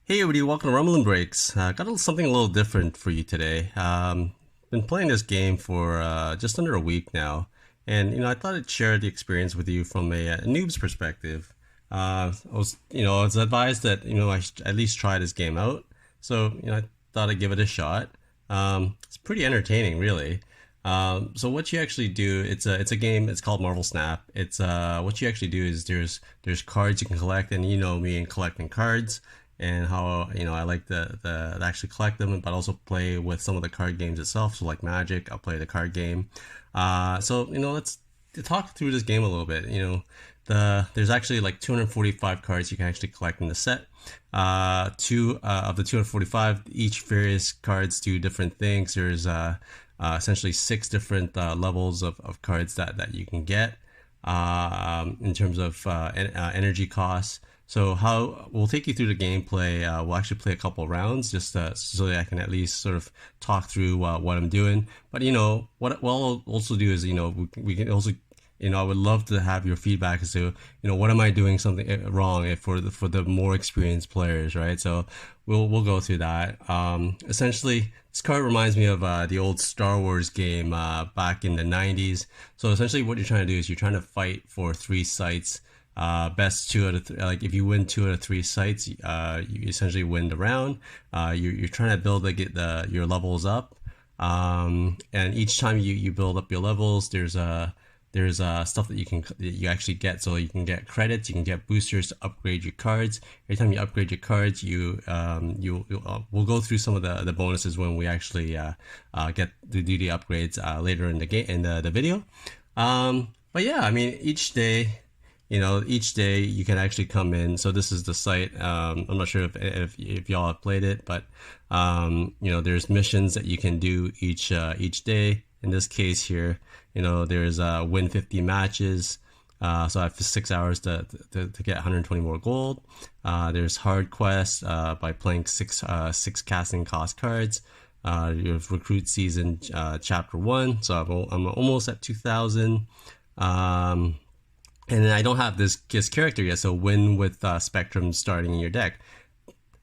Hey everybody, welcome to Rumbling Breaks. Something a little different for you today. Been playing this game for just under a week now, and I thought I'd share the experience with you from a noob's perspective. I was advised that I should at least try this game out, so I thought I'd give it a shot. It's pretty entertaining, really. So what you actually do, it's a game. It's called Marvel Snap. It's what you actually do is there's cards you can collect, and you know me in collecting cards and how I like the actually collect them, but also play with some of the card games itself. So like Magic, I'll play the card game. So let's talk through this game a little bit. There's actually like 245 cards you can actually collect in the set. Two of the 245, each various cards do different things. There's essentially six different levels of cards that you can get in terms of energy costs. So how we'll take you through the gameplay. We'll actually play a couple rounds just so that I can at least sort of talk through what I'm doing. But what I'll also do is we can also I would love to have your feedback as to what am I doing something wrong for the more experienced players, right? So we'll go through that. Essentially, this card reminds me of the old Star Wars game back in the 90s. So essentially, what you're trying to do is you're trying to fight for three sites. Best two out of like if you win two out of three sites, you essentially win the round. You're trying to build your levels up, and each time you build up your levels, there's stuff that you actually get. So you can get credits, you can get boosters to upgrade your cards. Every time you upgrade your cards, we'll go through some of the bonuses when we actually get to do the upgrades later in the game in the video. But yeah, I mean each day you can actually come in. So this is the site. I'm not sure if y'all have played it, but there's missions that you can do each day. In this case here, there's win 50 matches. So I have 6 hours to get 120 more gold. There's hard quests by playing six casting cost cards. You have recruit season chapter 1. So I'm almost at 2,000. And then I don't have this character yet, so win with Spectrum starting in your deck.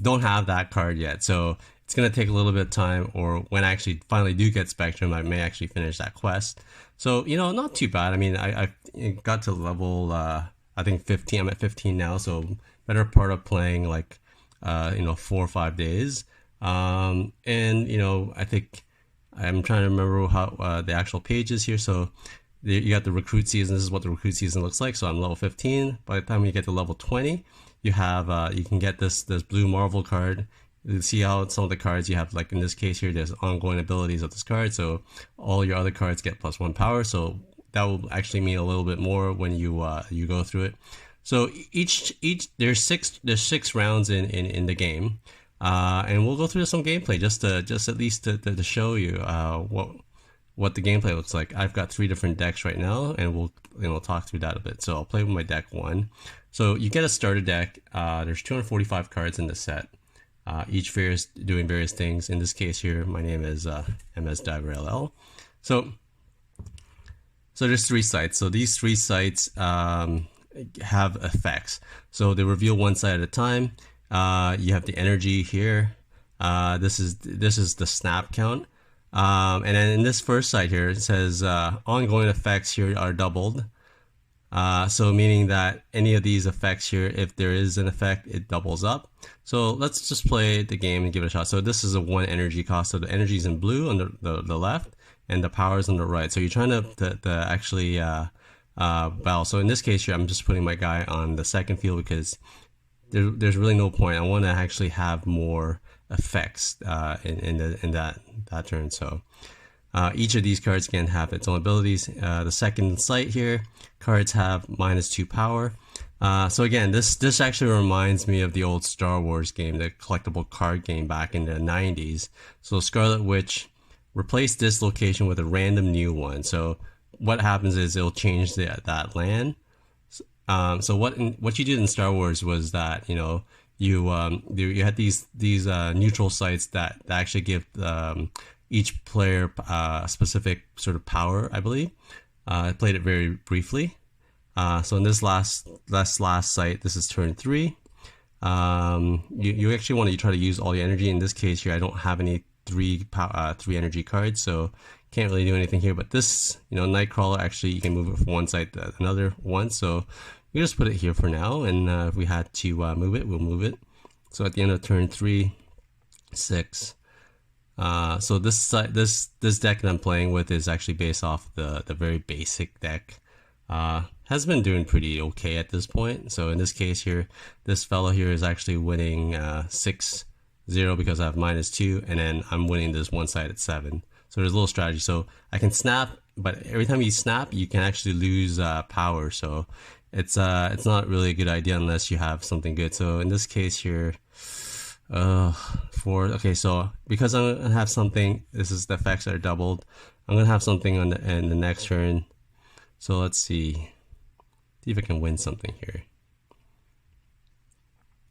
Don't have that card yet, so it's going to take a little bit of time, or when I actually finally do get Spectrum, I may actually finish that quest. So, not too bad. I mean, I got to level, I think 15. I'm at 15 now, so better part of playing like, 4 or 5 days. And, I think I'm trying to remember how the actual page is here, so you got the recruit season. This is what the recruit season looks like. So I'm level 15. By the time you get to level 20, you have you can get this blue Marvel card. You see how some of the cards you have, like in this case here, there's ongoing abilities of this card. So all your other cards get +1 power. So that will actually mean a little bit more when you go through it. So each there's six rounds in the game, and we'll go through some gameplay just at least to show you what the gameplay looks like. I've got 3 different decks right now, and we'll talk through that a bit. So I'll play with my deck 1. So you get a starter deck. There's 245 cards in the set. Each doing various things. In this case here, my name is MS Diver LL. So there's 3 sites. So these 3 sites have effects. So they reveal one site at a time. You have the energy here. This is the snap count. And then in this first site here, it says ongoing effects here are doubled. So meaning that any of these effects here, if there is an effect, it doubles up. So let's just play the game and give it a shot. So this is a 1 energy cost. So the energy is in blue on the left, and the power is on the right. So you're trying to actually battle. So in this case here, I'm just putting my guy on the second field because there's really no point. I want to actually have more effects in that turn. So each of these cards can have its own abilities. The second site here, cards have -2 power. So again, this actually reminds me of the old Star Wars game, the collectible card game back in the 90s. So Scarlet Witch replaced this location with a random new one. So what happens is it'll change that land. So what you did in Star Wars was that you had these neutral sites that actually give each player a specific sort of power, I believe. I played it very briefly. So in this last site, this is turn 3. You actually want to try to use all your energy. In this case here, I don't have any three energy cards, so can't really do anything here. But this, Nightcrawler, actually you can move it from one side to another one. So we just put it here for now, and if we had to move it, we'll move it. So at the end of turn 3, 6. So this deck that I'm playing with is actually based off the very basic deck. Has been doing pretty okay at this point. So in this case here, this fellow here is actually winning 6-0 because I have -2, and then I'm winning this one side at 7. So there's a little strategy. So I can snap, but every time you snap, you can actually lose power. So it's not really a good idea unless you have something good. So in this case here, okay, so because I'm gonna have something, this is the effects are doubled. I'm gonna have something on in the next turn. So let's see if I can win something here.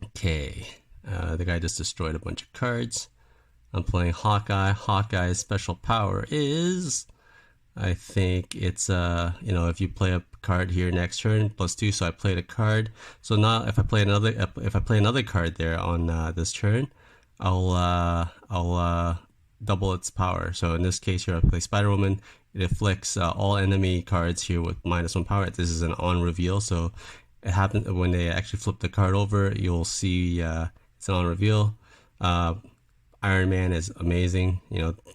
Okay, the guy just destroyed a bunch of cards. I'm playing Hawkeye. Hawkeye's special power is, I think it's if you play a card here next turn +2. So I played a card. So now if I play another card there on this turn, I'll double its power. So in this case here, I play Spider Woman. It afflicts all enemy cards here with -1 power. This is an on reveal, so it happens when they actually flip the card over. You'll see it's an on reveal. Iron Man is amazing.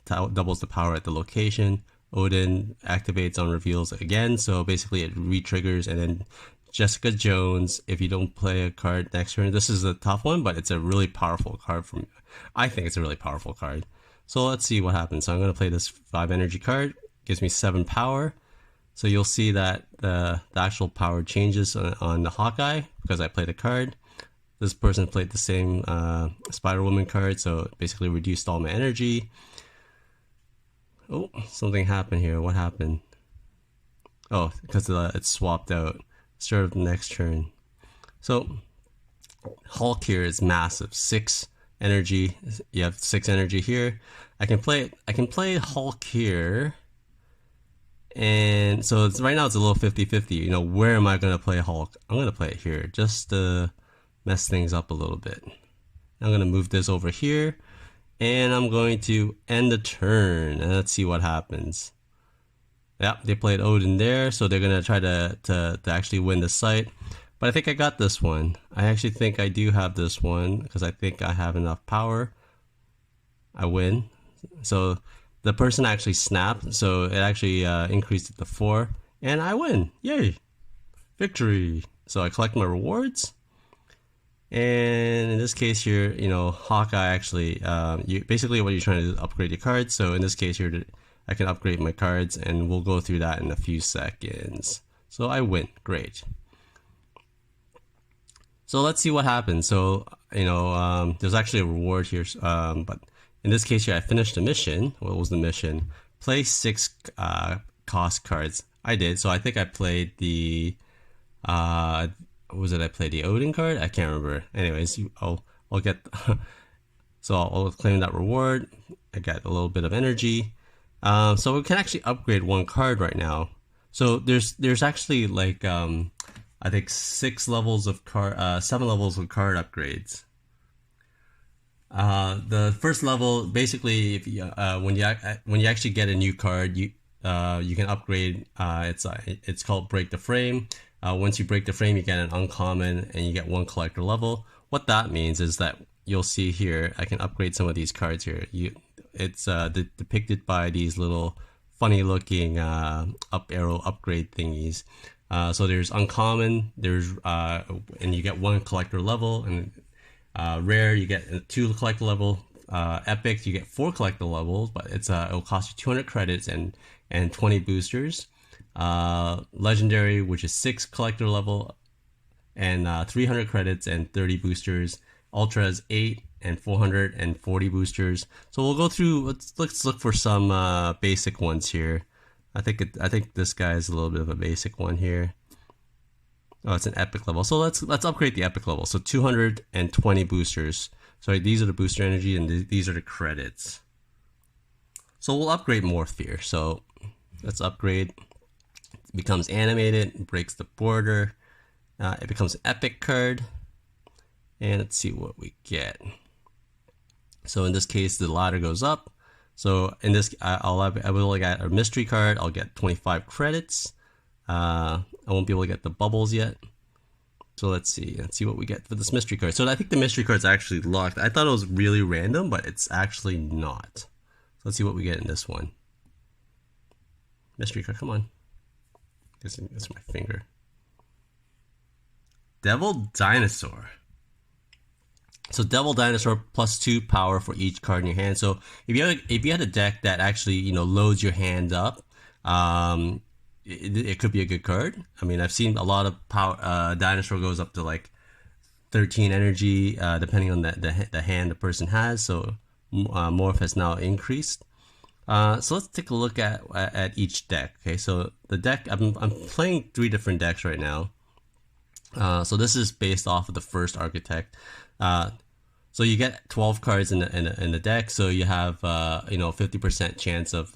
Doubles the power at the location. Odin activates on reveals again, so basically it re-triggers. And then Jessica Jones, if you don't play a card next turn, this is a tough one, but it's a really powerful card. I think it's a really powerful card. So let's see what happens. So I'm going to play this 5 energy card. Gives me 7 power. So you'll see that the actual power changes on the Hawkeye because I played a card. This person played the same Spider Woman card, so it basically reduced all my energy. Oh, something happened here. What happened? Oh, because it's swapped out. Start of the next turn. So Hulk here is massive. 6 energy. You have 6 energy here. I can play Hulk here. And so right now it's a little 50-50. Where am I going to play Hulk? I'm going to play it here just to mess things up a little bit. I'm going to move this over here, and I'm going to end the turn, and let's see what happens. Yeah, they played Odin there, so they're going to try to actually win the site. But I think I got this one. I actually think I do have this one because I think I have enough power. I win. So the person actually snapped, so it actually increased it to 4, and I win. Yay! Victory! So I collect my rewards, and in this case here, Hawkeye actually, basically what you're trying to do is upgrade your cards. So in this case here, I can upgrade my cards, and we'll go through that in a few seconds. So I win. Great. So let's see what happens. So, there's actually a reward here, but in this case here, I finished the mission. What was the mission? Play 6 cost cards. I did. So I think I played the, what was it? I played the Odin card? I can't remember. Anyways, I'll get, so I'll claim that reward. I got a little bit of energy. So we can actually upgrade 1 card right now. So there's actually like, I think 7 levels of card upgrades. The first level, basically, if you, when you actually get a new card, you can upgrade. It's called Break the Frame. Once you break the frame, you get an uncommon, and you get 1 collector level. What that means is that you'll see here, I can upgrade some of these cards here. It's depicted by these little funny looking up arrow upgrade thingies. So there's uncommon, there's and you get 1 collector level, and rare you get 2 collector level. Epic you get 4 collector levels, but it'll cost you 200 credits and 20 boosters. Legendary, which is 6 collector level and 300 credits and 30 boosters. Ultra is 8 and 440 boosters. So we'll go through. Let's look for some basic ones here. I think this guy is a little bit of a basic one here. Oh, it's an epic level. So let's upgrade the epic level. So 220 boosters. So these are the booster energy, and these are the credits. So we'll upgrade Morph here. So let's upgrade. It becomes animated, breaks the border. It becomes an epic card. And let's see what we get. So in this case, the ladder goes up. So in this, I will get a mystery card. I'll get 25 credits. I won't be able to get the bubbles yet. So let's see what we get for this mystery card. So I think the mystery card is actually locked. I thought it was really random, but it's actually not. So let's see what we get in this one. Mystery card, come on. This is my finger. Devil Dinosaur. So Devil Dinosaur +2 power for each card in your hand. So if you had a deck that actually loads your hand up, it could be a good card. I mean, I've seen a lot of power. Dinosaur goes up to like 13 energy, depending on the hand the person has. So Morph has now increased. So let's take a look at each deck. Okay, so the deck, I'm playing 3 different decks right now. So this is based off of the first architect. So you get 12 cards in the deck, so you have 50% chance of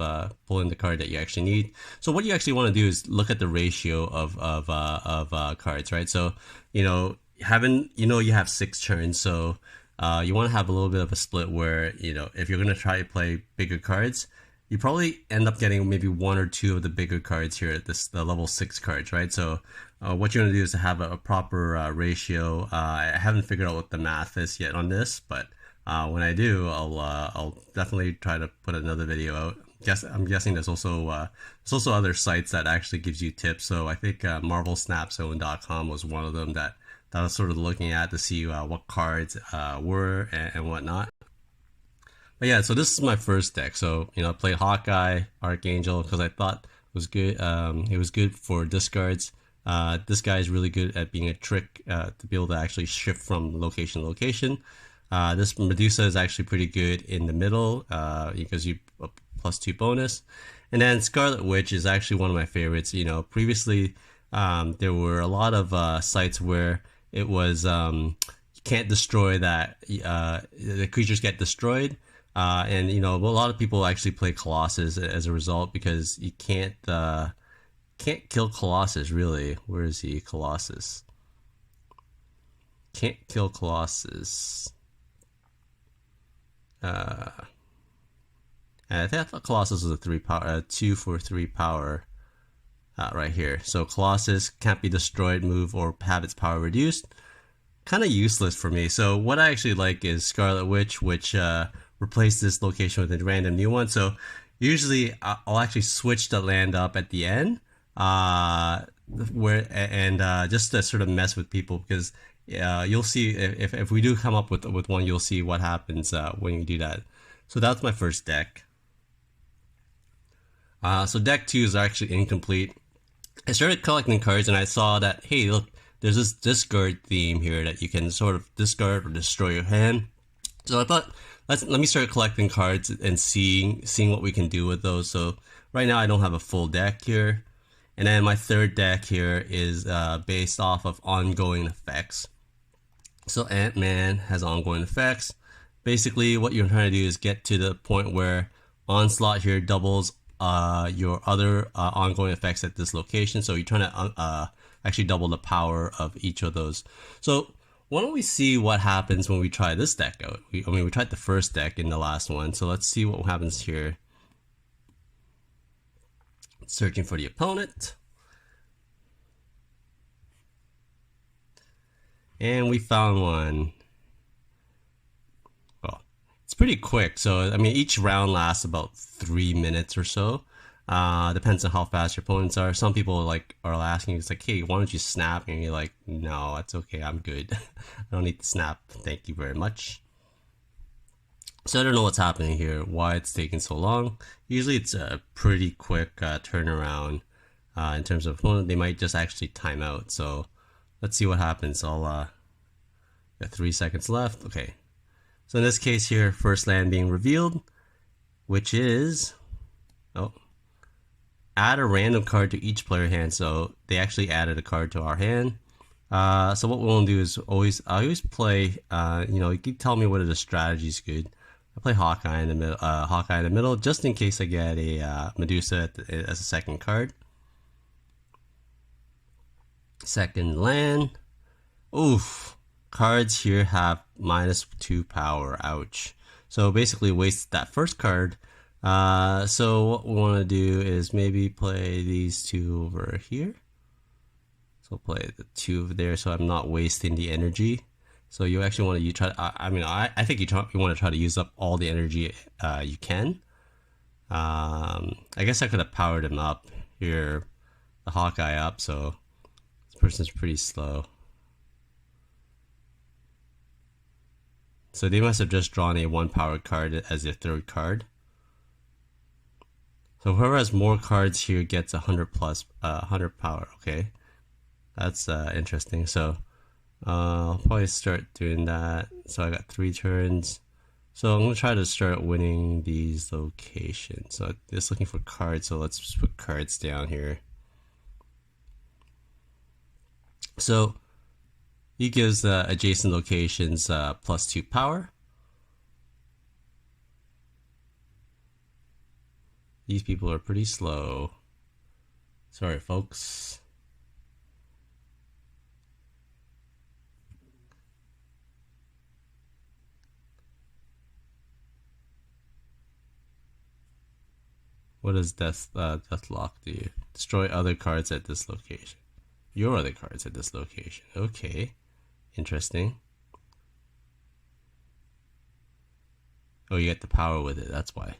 pulling the card that you actually need. So what you actually want to do is look at the ratio of cards, right? So you have 6 turns, so you want to have a little bit of a split where if you're going to try to play bigger cards, you probably end up getting maybe 1 or 2 of the bigger cards here at the level 6 cards, right? So what you're going to do is to have a proper ratio. I haven't figured out what the math is yet on this, but when I do, I'll definitely try to put another video out. I'm guessing there's also other sites that actually gives you tips. So I think MarvelSnapZone.com was one of them that I was sort of looking at to see what cards were and whatnot. But yeah, so this is my first deck. So I played Hawkeye, Archangel because I thought it was good. It was good for discards. This guy is really good at being a trick to be able to actually shift from location to location. This Medusa is actually pretty good in the middle because you +2 bonus. And then Scarlet Witch is actually one of my favorites. Previously there were a lot of sites where it was you can't destroy that. The creatures get destroyed. And a lot of people actually play Colossus as a result because you can't kill Colossus, really. Where is he? Colossus. Can't kill Colossus. I thought Colossus was a 2 for 3 power right here. So Colossus can't be destroyed, move, or have its power reduced. Kind of useless for me. So what I actually like is Scarlet Witch, which replace this location with a random new one. So usually I'll actually switch the land up at the end. Just to sort of mess with people because you'll see if we do come up with one, you'll see what happens when you do that. So that's my first deck. So deck 2 is actually incomplete. I started collecting cards and I saw that, hey, look, there's this discard theme here that you can sort of discard or destroy your hand. So I thought let me start collecting cards and seeing what we can do with those. So right now I don't have a full deck here. And then my third deck here is based off of ongoing effects. So Ant-Man has ongoing effects. Basically, what you're trying to do is get to the point where Onslaught here doubles your other ongoing effects at this location. So you're trying to actually double the power of each of those. So why don't we see what happens when we try this deck out? We tried the first deck in the last one. So let's see what happens here. Searching for the opponent. And we found one. Well, it's pretty quick. So, I mean, each round lasts about 3 minutes or so. Depends on how fast your opponents are. Some people are asking, it's like, hey, why don't you snap? And you're like, no, it's okay. I'm good. I don't need to snap. Thank you very much. So I don't know what's happening here, why it's taking so long. Usually it's a pretty quick turnaround in terms of opponent. They might just actually time out. So let's see what happens. I'll got 3 seconds left. Okay. So in this case here, first land being revealed, which is add a random card to each player hand. So they actually added a card to our hand. So what we'll do is I always play. You can tell me whether the strategy is good. I play Hawkeye in the middle, just in case I get a Medusa as a second card. Second land. Oof. cards here have -2 power. Ouch. So basically waste that first card. So what we want to do is maybe play these two over here. So play the two over there so I'm not wasting the energy. So you actually want to I think you want to try to use up all the energy you can. I guess I could have powered him up here, the Hawkeye up, so this person's pretty slow. So they must have just drawn a 1 power card as their third card. So whoever has more cards here gets 100 plus 100 power. Okay, that's interesting. So I'll probably start doing that. So I got 3 turns. So I'm gonna try to start winning these locations. So just looking for cards. So let's just put cards down here. So he gives adjacent locations +2 power. These people are pretty slow. Sorry, folks. What does Deathlock do? Destroy other cards at this location. Your other cards at this location. Okay. Interesting. Oh, you get the power with it. That's why.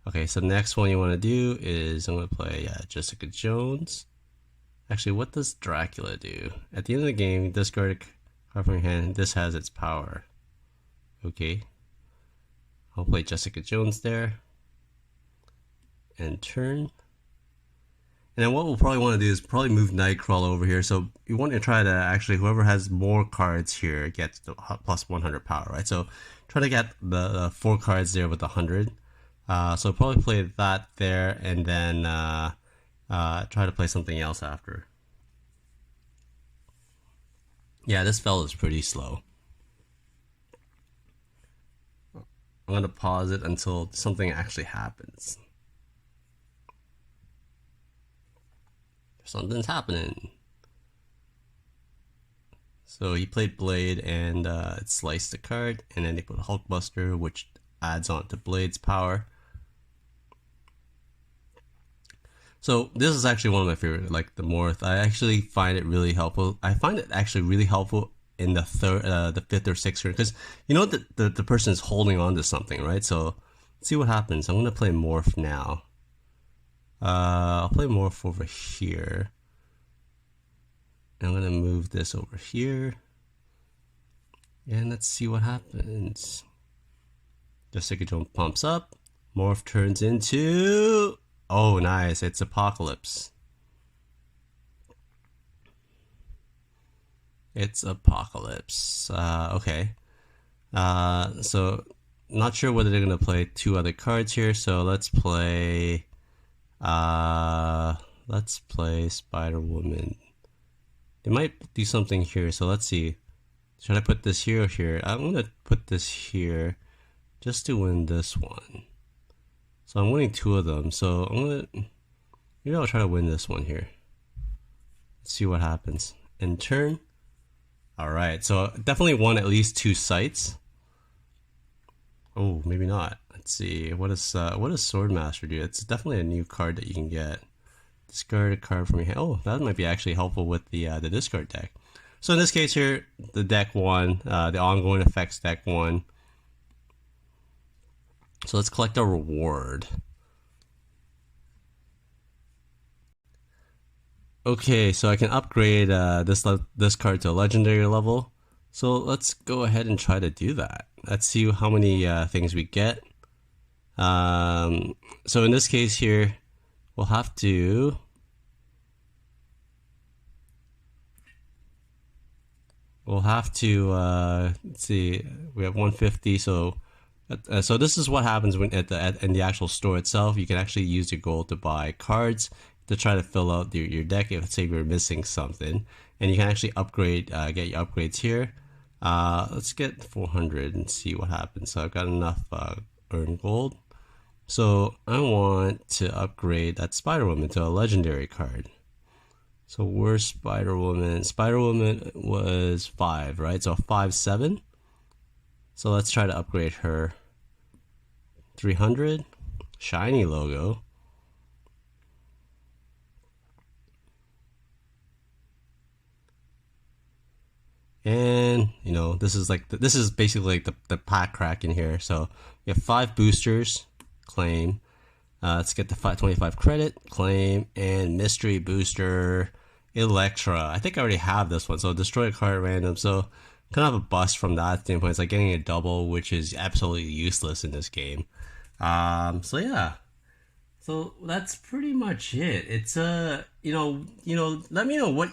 Okay, so the next one you want to do is I'm going to play Jessica Jones. Actually, what does Dracula do? At the end of the game, discard a card from your hand. This has its power. Okay. I'll play Jessica Jones there. And turn. And then what we'll probably want to do is probably move Nightcrawler over here. So you want to try to actually, whoever has more cards here gets the plus 100 power, right? So try to get the 4 cards there with 100. So probably play that there and then try to play something else after. Yeah, this fella's pretty slow. I'm going to pause it until something actually happens. Something's happening. So he played Blade and it sliced the card, and then they put Hulkbuster, which adds on to Blade's power. So this is actually one of my favorite, like the Morph. I actually find it really helpful. I find it actually really helpful in the fifth or sixth turn, because you know that the person is holding on to something, right? So let's see what happens. I'm gonna play Morph now. I'll play Morph over here. I'm gonna move this over here. And let's see what happens. Jessica Jones pumps up. Morph turns into... Oh, nice. It's Apocalypse. It's Apocalypse. Okay. So, not sure whether they're gonna play 2 other cards here. So let's play... let's play Spider-Woman. They might do something here, so let's see. Should I put this here or here? I'm gonna put this here just to win this one. So I'm winning 2 of them, so maybe I'll try to win this one here. Let's see what happens. End turn. Alright, so definitely won at least 2 sites. Oh, maybe not. Let's see. What does Swordmaster do? It's definitely a new card that you can get. Discard a card from your hand. Oh, that might be actually helpful with the discard deck. So in this case here, the deck won. The ongoing effects deck won. So let's collect our reward. Okay, so I can upgrade this card to a legendary level. So let's go ahead and try to do that. Let's see how many things we get. So in this case here, we'll have to let's see, we have 150. So this is what happens when in the actual store itself. You can actually use your gold to buy cards to try to fill out your deck if, say, you're missing something, and you can actually upgrade, get your upgrades here. Let's get 400 and see what happens. So I've got enough earned gold. So I want to upgrade that Spider-Woman to a legendary card. So where's Spider Woman? Spider Woman was 5, right? So 5-7. So let's try to upgrade her. 300. Shiny logo. And you know, this is like this is basically like the pack crack in here. So we have 5 boosters, claim. Let's get the 525 credit, claim, and mystery booster, Electra. I think I already have this one, so destroy a card at random. So kind of a bust from that standpoint. It's like getting a double, which is absolutely useless in this game. So yeah. So that's pretty much it. It's let me know what